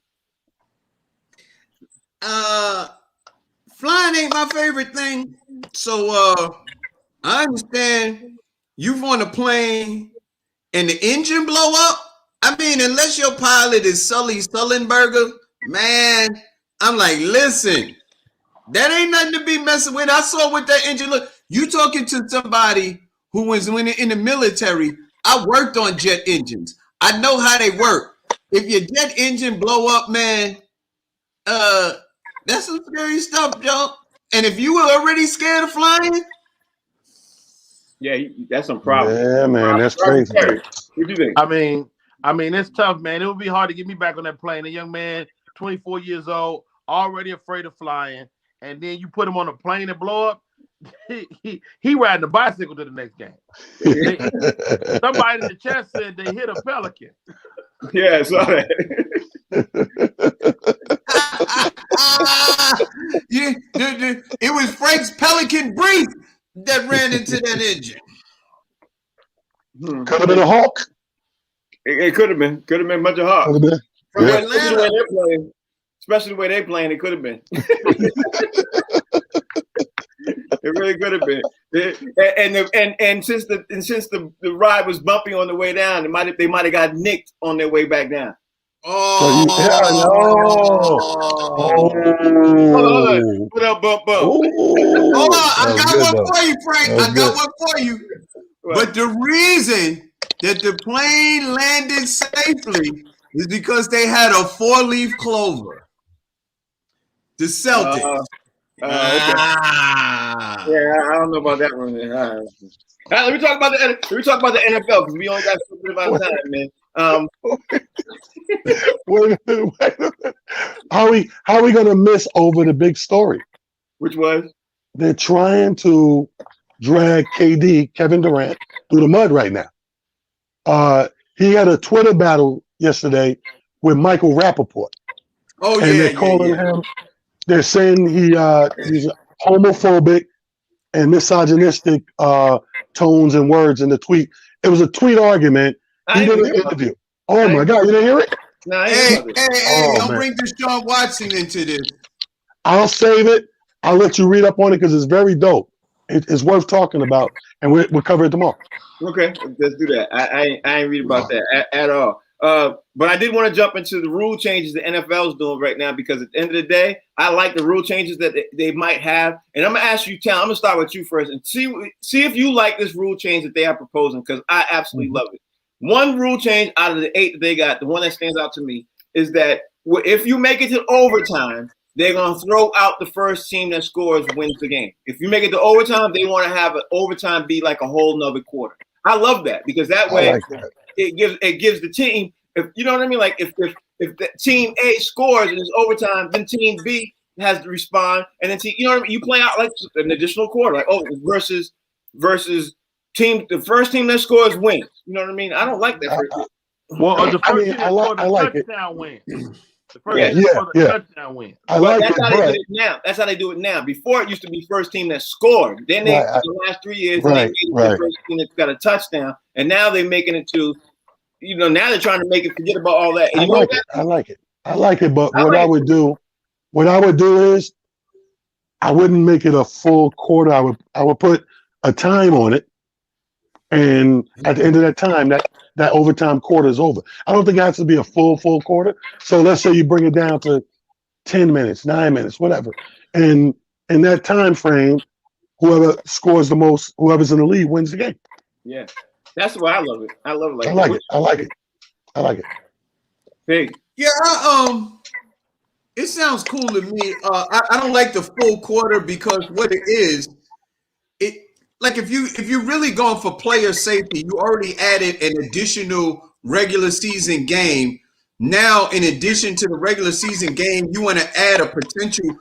Flying ain't my favorite thing. So I understand you've on a plane and the engine blow up. I mean, unless your pilot is Sully Sullenberger, man, I'm like, listen, that ain't nothing to be messing with. I saw what that engine look. You talking to somebody who was in the military. I worked on jet engines. I know how they work. If your jet engine blow up, man, that's some scary stuff, Joe. And if you were already scared of flying, yeah, that's some problem. Yeah, man, that's crazy. What do you think? I mean, it's tough, man. It would be hard to get me back on that plane. A young man, 24 years old, already afraid of flying, and then you put him on a plane and blow up. He riding a bicycle to the next game. Somebody in the chat said they hit a pelican. Yeah, I saw that. Yeah, it was Frank's Pelican brief that ran into that engine. Could have been a Hawk. It could have been. Could have been a bunch of Hawks. From Atlanta, especially the way they playing, it could have been. It really could have been. And since the ride was bumpy on the way down, they might have got nicked on their way back down. Oh, Hold on. What up, bump? Hold on, I got one for you, Frank. I got one for you. But the reason that the plane landed safely is because they had a 4-leaf clover. The Celtics. Okay. Yeah, I don't know about that one. All right, let me talk about the NFL because we only got a bit of time, man. Wait a minute. How are we gonna miss over the big story? Which was? They're trying to drag Kevin Durant, through the mud right now. He had a Twitter battle yesterday with Michael Rappaport. Oh, and they're calling him. They're saying he's homophobic and misogynistic tones and words in the tweet. It was a tweet argument. He did an interview. Oh my God, you didn't hear it? No, hey, don't bring Deshaun Watson into this. I'll save it. I'll let you read up on it because it's very dope. It's worth talking about, and we'll cover it tomorrow. Okay, let's do that. I ain't read about that at all. But I did want to jump into the rule changes the NFL is doing right now, because at the end of the day, I like the rule changes that they might have. And I'm gonna ask you, Tal, I'm gonna start with you first and see if you like this rule change that they are proposing, because I absolutely love it. One rule change out of the 8 that they got, the one that stands out to me, is that if you make it to overtime, they're going to throw out the first team that scores wins the game. If you make it to overtime, they want to have an overtime be like a whole nother quarter. I love that, because that way it gives the team, if you know what I mean, like if the team A scores and it's overtime, then team B has to respond, and then you know what I mean, you play out like an additional quarter, like versus the first team that scores wins. You know what I mean? I don't like that. Well, the first team that scores a touchdown wins. The first team that scores a touchdown wins. That's how they do it now. That's how they do it now. Before, it used to be first team that scored. Then for the last 3 years, they made it the first team that got a touchdown, and now they're making it to, now they're trying to make it forget about all that. And I like it. But what I would do is, I wouldn't make it a full quarter. I would put a time on it, and at the end of that time, that overtime quarter is over. I don't think it has to be a full quarter. So let's say you bring it down to 10 minutes, 9 minutes, whatever. And in that time frame, whoever scores the most, whoever's in the lead wins the game. Yeah. That's why I love it. I love it. I like it. Hey. Yeah, it sounds cool to me. I don't like the full quarter, because what it is, like if you're really going for player safety, you already added an additional regular season game. Now, in addition to the regular season game, you want to add a potential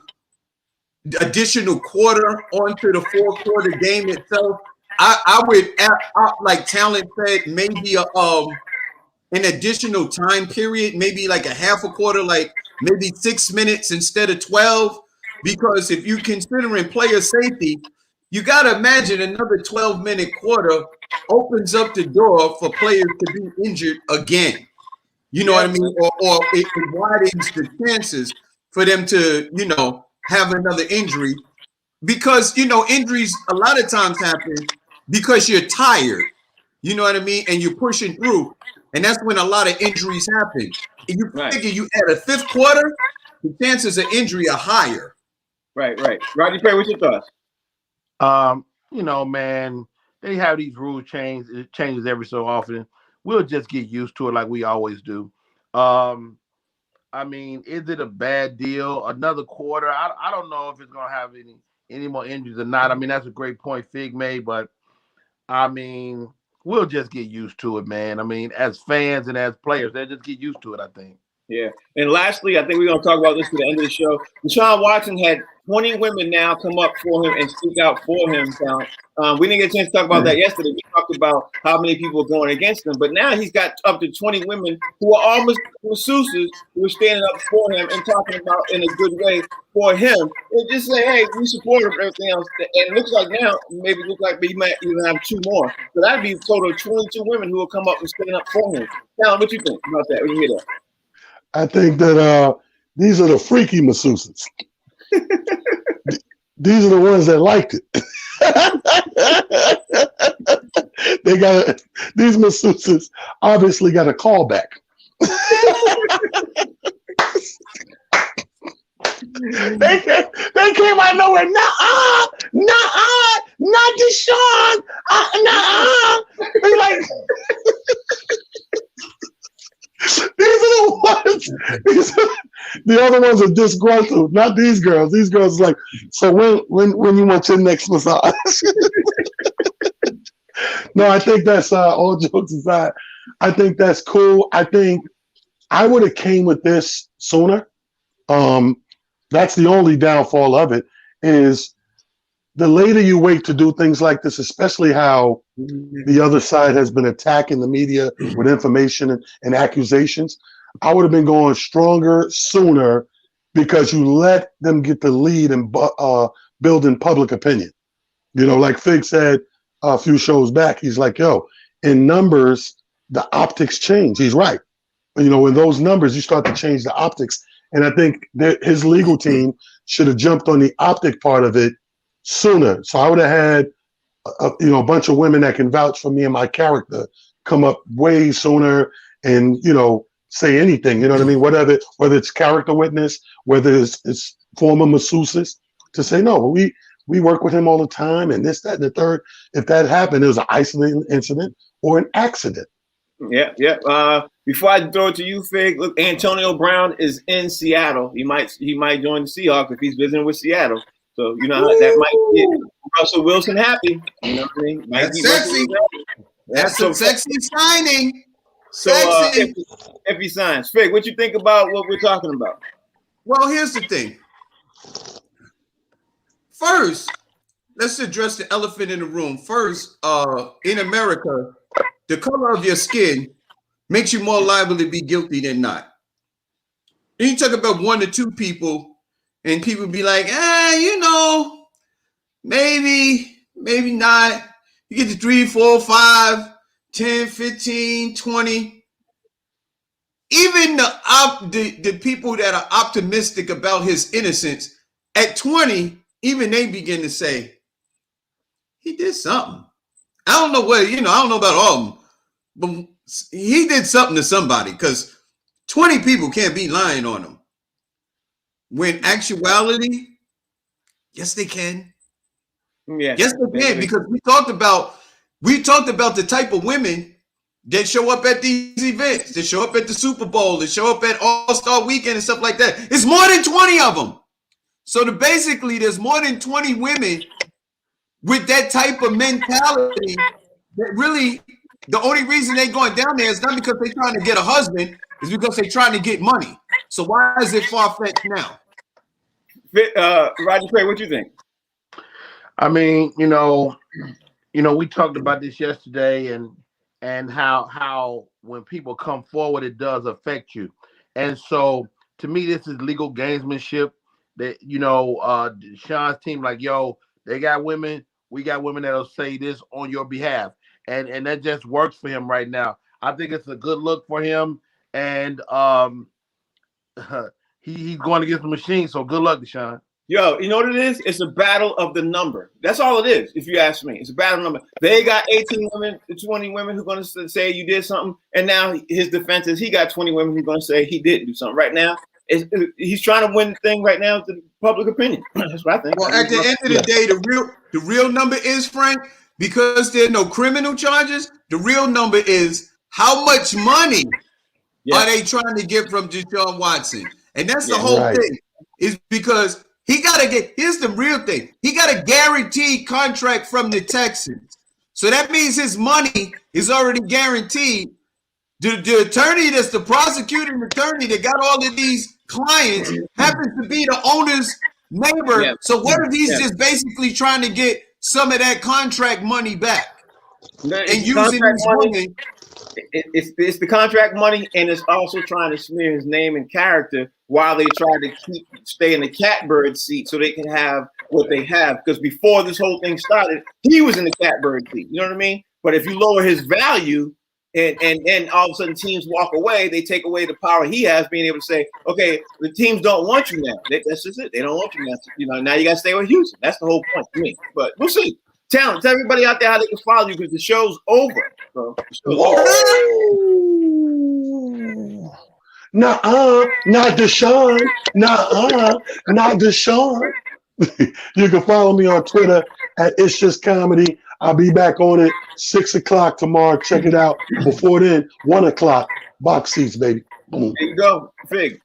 additional quarter onto the 4-quarter game itself. I would, like Talent said, maybe an additional time period, maybe like a half a quarter, like maybe 6 minutes instead of 12. Because if you're considering player safety, you got to imagine another 12-minute quarter opens up the door for players to be injured again. You know what I mean? Or it widens the chances for them to, have another injury. Because, injuries a lot of times happen because you're tired. You know what I mean? And you're pushing through. And that's when a lot of injuries happen. And you figure you add a 5th quarter, the chances of injury are higher. Right. Rodney Perry, what's your thoughts? Man, they have these rules change. It changes every so often. We'll just get used to it like we always do. I mean, is it a bad deal? Another quarter? I don't know if it's gonna have any more injuries or not. I mean, that's a great point Fig made, but I mean, we'll just get used to it, man. I mean, as fans and as players, they'll just get used to it, I think. Yeah. And lastly, I think we're going to talk about this at the end of the show. Deshaun Watson had 20 women now come up for him and speak out for him. We didn't get a chance to talk about that yesterday. We talked about how many people are going against him. But now he's got up to 20 women who are all masseuses who are standing up for him and talking about in a good way for him. And just say, hey, we support him and everything else. And it looks like now, he might even have 2 more. So that'd be a total of 22 women who will come up and stand up for him. Now, what you think about that when you hear that? I think that these are the freaky masseuses. These are the ones that liked it. These masseuses obviously got a callback. They came out of nowhere. Nah, not Deshaun. They're like, these are the ones. The other ones are disgruntled. Not these girls. These girls are like, so when you want your next massage? No, I think that's all jokes aside. I think that's cool. I think I would have came with this sooner. That's the only downfall of it is the later you wait to do things like this, especially how the other side has been attacking the media with information and accusations. I would have been going stronger sooner because you let them get the lead and building public opinion. Like Fig said a few shows back, he's like, yo, in numbers, the optics change. He's right. In those numbers, you start to change the optics And I think that his legal team should have jumped on the optic part of it sooner. So I would have had a bunch of women that can vouch for me and my character come up way sooner and, say anything, you know what I mean? Whether it's character witness, whether it's former masseuses, to say, no, we work with him all the time and this, that, and the third. If that happened, it was an isolated incident or an accident. Yeah. Before I throw it to you, Fig, look, Antonio Brown is in Seattle. He might join the Seahawks if he's visiting with Seattle. So that might get Russell Wilson happy. You know what I mean? That's sexy. That's a sexy signing. So if he signs, Fig, what you think about what we're talking about? Well, here's the thing. First, let's address the elephant in the room. First, in America, the color of your skin makes you more liable to be guilty than not. Then you talk about 1 to 2 people, and people be like, maybe not. You get to 3, 4, 5, 10, 15, 20. Even the people that are optimistic about his innocence, at 20, even they begin to say, he did something. I don't know what, I don't know about all of them, but he did something to somebody, because 20 people can't be lying on him. When actuality, yes, they can. Yeah. Yes, they can, because we talked about the type of women that show up at these events, that show up at the Super Bowl, that show up at All-Star Weekend and stuff like that. It's more than 20 of them. So basically, there's more than 20 women with that type of mentality that really, the only reason they're going down there is not because they're trying to get a husband, it's because they're trying to get money. So why is it far-fetched now? Roger Craig, what you think? I mean, we talked about this yesterday and how when people come forward, it does affect you. And so to me, this is legal gamesmanship that, Sean's team, like, they got women, we got women that'll say this on your behalf. And that just works for him right now. I think it's a good look for him. And he's going against the machine. So good luck, Deshaun. Yo, you know what it is? It's a battle of the number. That's all it is, if you ask me. It's a battle number. They got 18 women, 20 women who are going to say you did something. And now his defense is he got 20 women who are going to say he didn't do something. Right now, he's trying to win the thing right now to public opinion. That's what I think. Well, at the end of the day, the real number is, Frank, because there are no criminal charges, the real number is how much money are they trying to get from Deshaun Watson? And that's the whole thing, is because he got to get, here's the real thing. He got a guaranteed contract from the Texans. So that means his money is already guaranteed. The attorney that's the prosecuting attorney that got all of these clients happens to be the owner's neighbor. Yeah. So what if he's just basically trying to get some of that contract money back and using his money? It's the contract money, and it's also trying to smear his name and character while they try to stay in the catbird seat so they can have what they have. Because before this whole thing started, he was in the catbird seat. You know what I mean? But if you lower his value, and then all of a sudden teams walk away, they take away the power he has, being able to say, okay, the teams don't want you now. That's just it. They don't want you now. Now you got to stay with Houston. That's the whole point to me. But we'll see. Tell everybody out there how they can follow you, because the show's over. So the show's over. Nuh-uh, not Deshaun. Nuh-uh, not Deshaun. You can follow me on Twitter at It's Just Comedy. I'll be back on it 6 o'clock tomorrow. Check it out. Before then, 1 o'clock. Box seats, baby. Boom. There you go, Fig.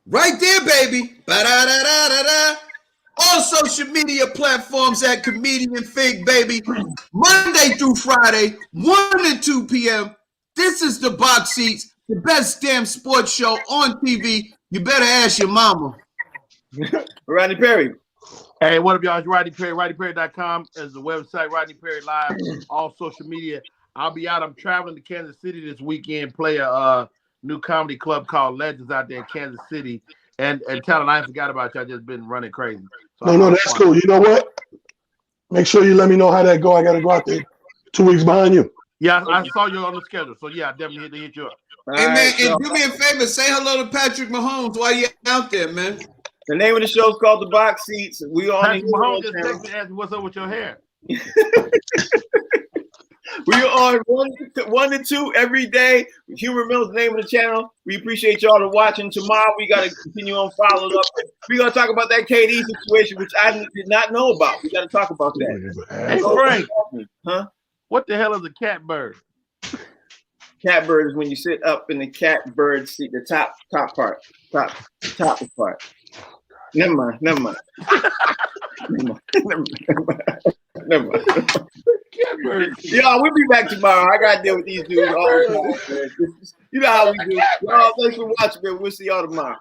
Right there, baby. Ba-da-da-da-da-da. All social media platforms at Comedian Fig, baby. Monday through Friday, 1 to 2 p.m. This is the Box Seats, the best damn sports show on TV. You better ask your mama. Rodney Perry. Hey, what up, y'all? It's Rodney Perry. RodneyPerry.com is the website. Rodney Perry Live, all social media. I'll be out. I'm traveling to Kansas City this weekend. Play a new comedy club called Legends out there in Kansas City. And tell them I forgot about you. I just been running crazy. So no, that's cool. You know what? Make sure you let me know how that go. I got to go out there 2 weeks behind you. Yeah, I saw you on the schedule. So yeah, I definitely had to hit you up. Hey man, and do me a favor, say hello to Patrick Mahomes while you're out there, man. The name of the show is called The Box Seats. We on Patrick Mahomes just texted me asking what's up with your hair. We are on 1 to 2 every day. Humor Mill's the name of the channel. We appreciate y'all to watching. Tomorrow we got to continue on followed up. We're gonna talk about that KD situation, which I did not know about. We got to talk about that. Hey Frank, huh? What the hell is a catbird? Catbird is when you sit up in the catbird seat, the top part. Never mind. Never mind. Y'all, we'll be back tomorrow. I gotta deal with these dudes all the time. You know how we do. Y'all, thanks for watching, man. We'll see y'all tomorrow.